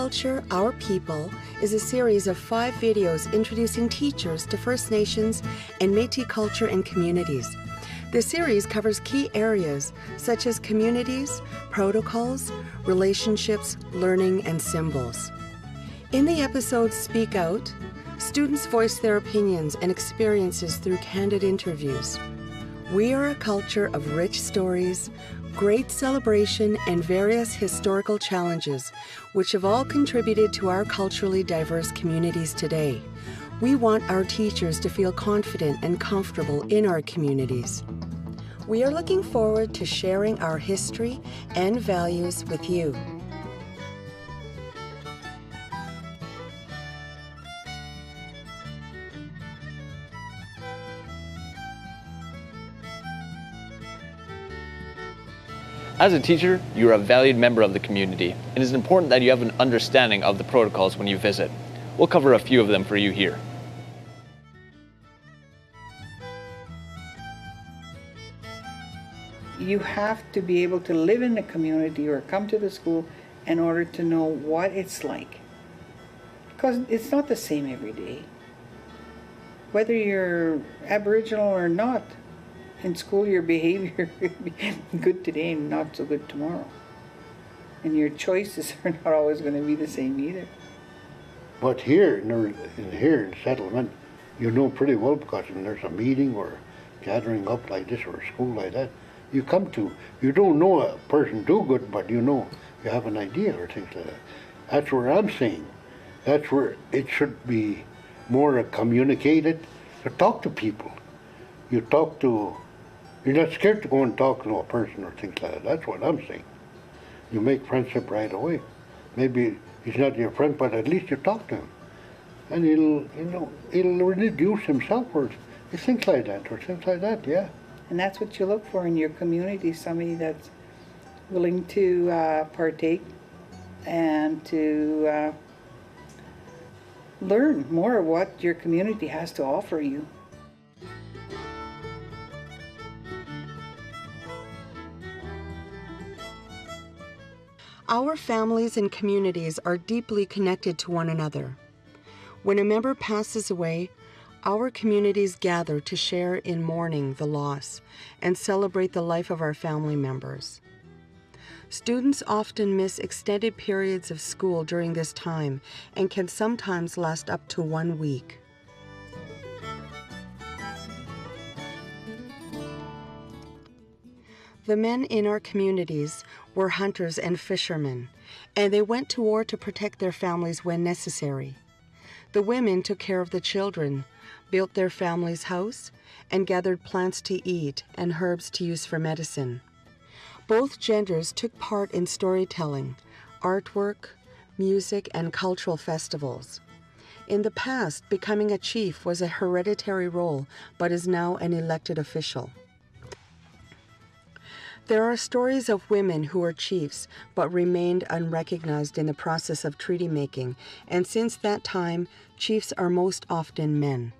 Culture, Our People is a series of 5 videos introducing teachers to First Nations and Métis culture and communities. The series covers key areas such as communities, protocols, relationships, learning, and symbols. In the episodes Speak Out, students voice their opinions and experiences through candid interviews. We are a culture of rich stories, great celebration, and various historical challenges, which have all contributed to our culturally diverse communities today. We want our teachers to feel confident and comfortable in our communities. We are looking forward to sharing our history and values with you. As a teacher, you are a valued member of the community. It is important that you have an understanding of the protocols when you visit. We'll cover a few of them for you here. You have to be able to live in the community or come to the school in order to know what it's like. Because it's not the same every day. Whether you're Aboriginal or not, in school your behavior could be good today and not so good tomorrow. And your choices are not always going to be the same either. But here in settlement, you know pretty well, because when there's a meeting or gathering up like this or a school like that, you come to, you don't know a person do good, but you know, you have an idea or things like that. That's where I'm saying. That's where it should be more communicated, to talk to people. You talk to, you're not scared to go and talk to a person or things like that. That's what I'm saying. You make friendship right away. Maybe he's not your friend, but at least you talk to him. And he'll reduce himself or things like that, yeah. And that's what you look for in your community, somebody that's willing to partake and to learn more of what your community has to offer you. Our families and communities are deeply connected to one another. When a member passes away, our communities gather to share in mourning the loss and celebrate the life of our family members. Students often miss extended periods of school during this time and can sometimes last up to 1 week. The men in our communities were hunters and fishermen, and they went to war to protect their families when necessary. The women took care of the children, built their family's house, and gathered plants to eat and herbs to use for medicine. Both genders took part in storytelling, artwork, music, and cultural festivals. In the past, becoming a chief was a hereditary role, but is now an elected official. There are stories of women who were chiefs but remained unrecognized in the process of treaty making, and since that time, chiefs are most often men.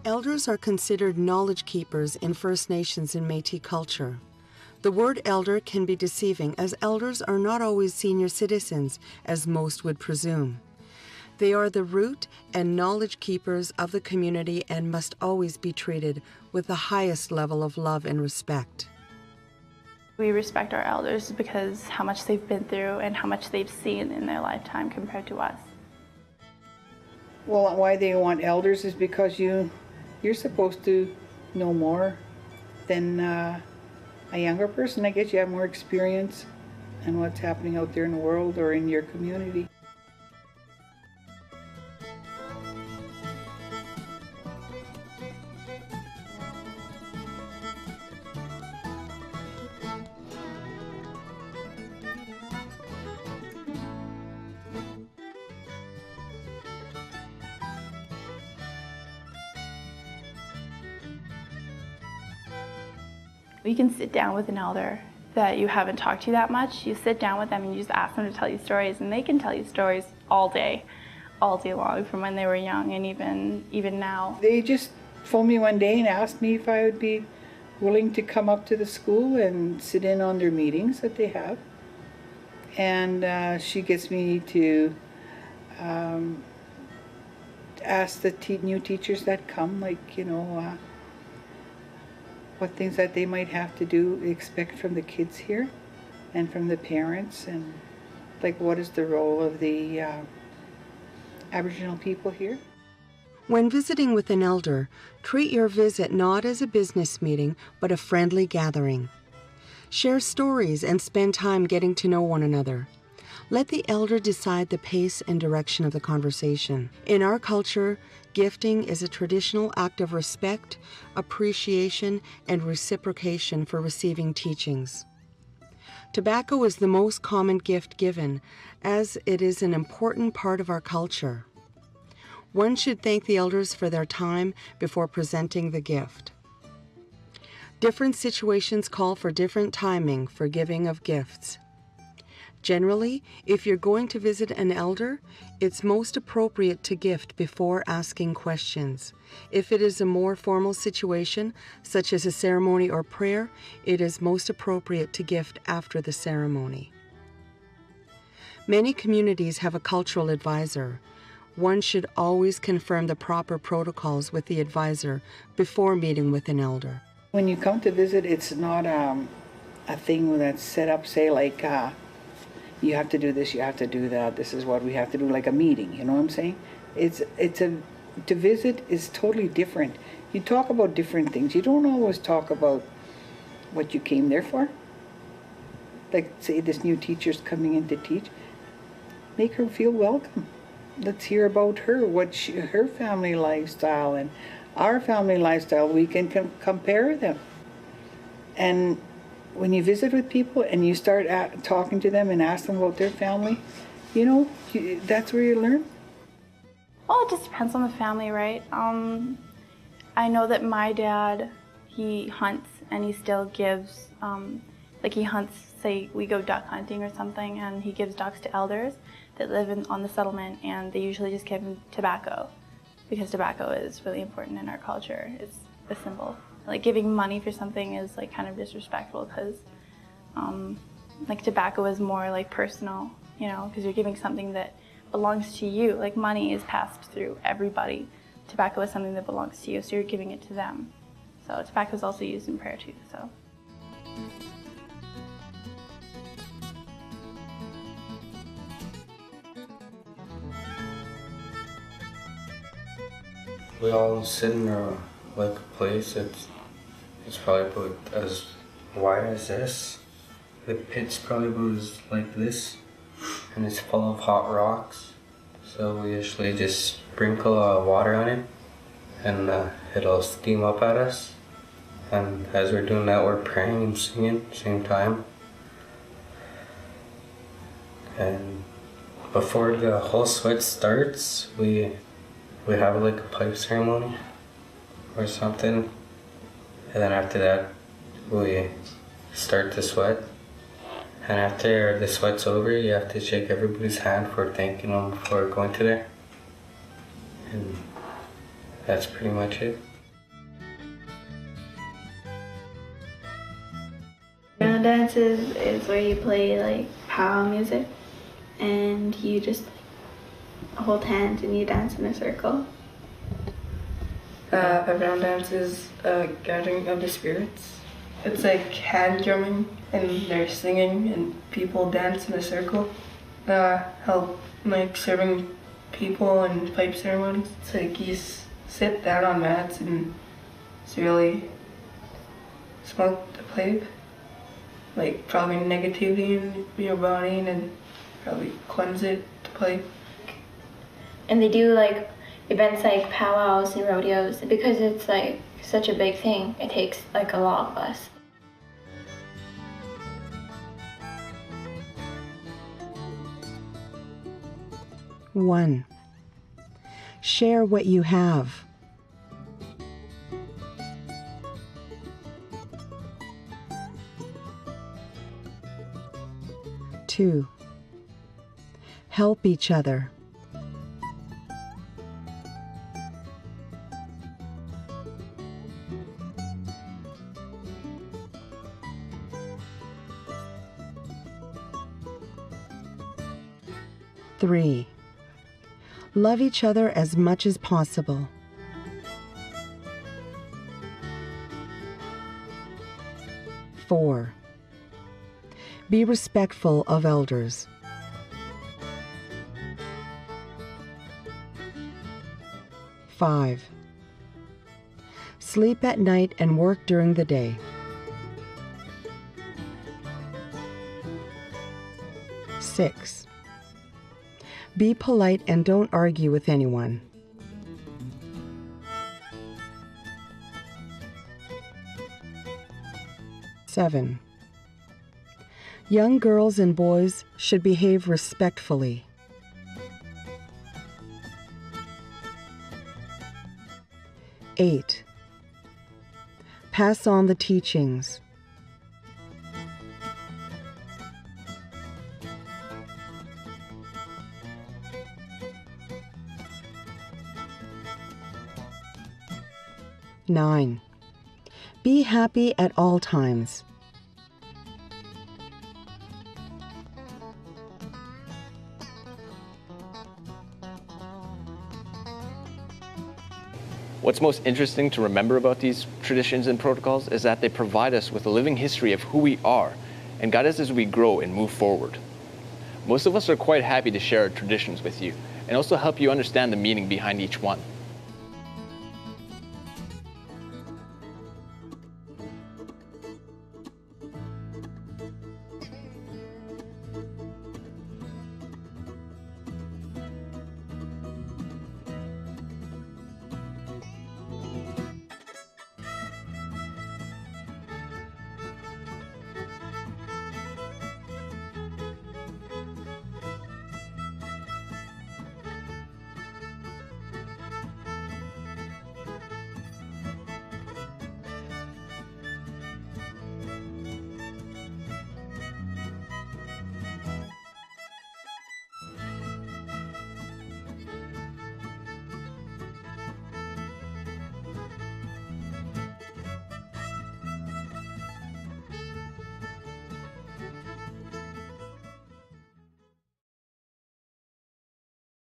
Elders are considered knowledge keepers in First Nations and Métis culture. The word elder can be deceiving, as elders are not always senior citizens, as most would presume. They are the root and knowledge keepers of the community and must always be treated with the highest level of love and respect. We respect our elders because how much they've been through and how much they've seen in their lifetime compared to us. Well, why they want elders is because you're supposed to know more than a younger person. I guess you have more experience in what's happening out there in the world or in your community. You can sit down with an elder that you haven't talked to that much. You sit down with them and you just ask them to tell you stories, and they can tell you stories all day long, from when they were young and even now. They just phoned me one day and asked me if I would be willing to come up to the school and sit in on their meetings that they have. And she gets me to ask the new teachers that come, like, you know, what things that they might have to do, expect from the kids here and from the parents, and like what is the role of the Aboriginal people here. When visiting with an elder, treat your visit not as a business meeting, but a friendly gathering. Share stories and spend time getting to know one another. Let the elder decide the pace and direction of the conversation. In our culture, gifting is a traditional act of respect, appreciation, and reciprocation for receiving teachings. Tobacco is the most common gift given, as it is an important part of our culture. One should thank the elders for their time before presenting the gift. Different situations call for different timing for giving of gifts. Generally, if you're going to visit an elder, it's most appropriate to gift before asking questions. If it is a more formal situation, such as a ceremony or prayer, it is most appropriate to gift after the ceremony. Many communities have a cultural advisor. One should always confirm the proper protocols with the advisor before meeting with an elder. When you come to visit, it's not a thing that's set up, say, like, you have to do this, you have to do that, this is what we have to do, like a meeting, you know what I'm saying? To visit is totally different. You talk about different things. You don't always talk about what you came there for. Like, say this new teacher's coming in to teach. Make her feel welcome. Let's hear about her, her family lifestyle and our family lifestyle. We can compare them. And when you visit with people and you start talking to them and ask them about their family, you know, that's where you learn. Well, it just depends on the family, right? I know that my dad, he hunts and he still gives, like he hunts, say we go duck hunting or something, and he gives ducks to elders that live on the settlement, and they usually just give him tobacco because tobacco is really important in our culture. It's a symbol. Like giving money for something is like kind of disrespectful because like tobacco is more like personal, you know, because you're giving something that belongs to you. Like money is passed through everybody. Tobacco is something that belongs to you, so you're giving it to them. So tobacco is also used in prayer too. So. We all sit in a place. It's probably about as wide as this. The pit's probably about like this, and it's full of hot rocks. So we usually just sprinkle water on it, and it'll steam up at us. And as we're doing that, we're praying and singing at the same time. And before the whole sweat starts, we have like a pipe ceremony or something, and then after that we start the sweat, and after the sweat's over you have to shake everybody's hand for thanking them for going to there, and that's pretty much it. Round dances is where you play like powwow music and you just hold hands and you dance in a circle. A round dance is a gathering of the spirits. It's like hand drumming and they're singing and people dance in a circle. Help like serving people and pipe ceremonies. It's like you sit down on mats and it's really smoke the pipe. Like probably negativity in your body and probably cleanse it, the pipe. And they do like events like powwows and rodeos because it's like such a big thing. It takes like a lot of us. One, share what you have. 2, help each other. 3. Love each other as much as possible. 4. Be respectful of elders. 5. Sleep at night and work during the day. 6. Be polite and don't argue with anyone. 7. Young girls and boys should behave respectfully. 8. Pass on the teachings. 9. Be happy at all times. 'What's most interesting to remember about these traditions and protocols is that they provide us with a living history of who we are and guide us as we grow and move forward. Most of us are quite happy to share our traditions with you and also help you understand the meaning behind each one.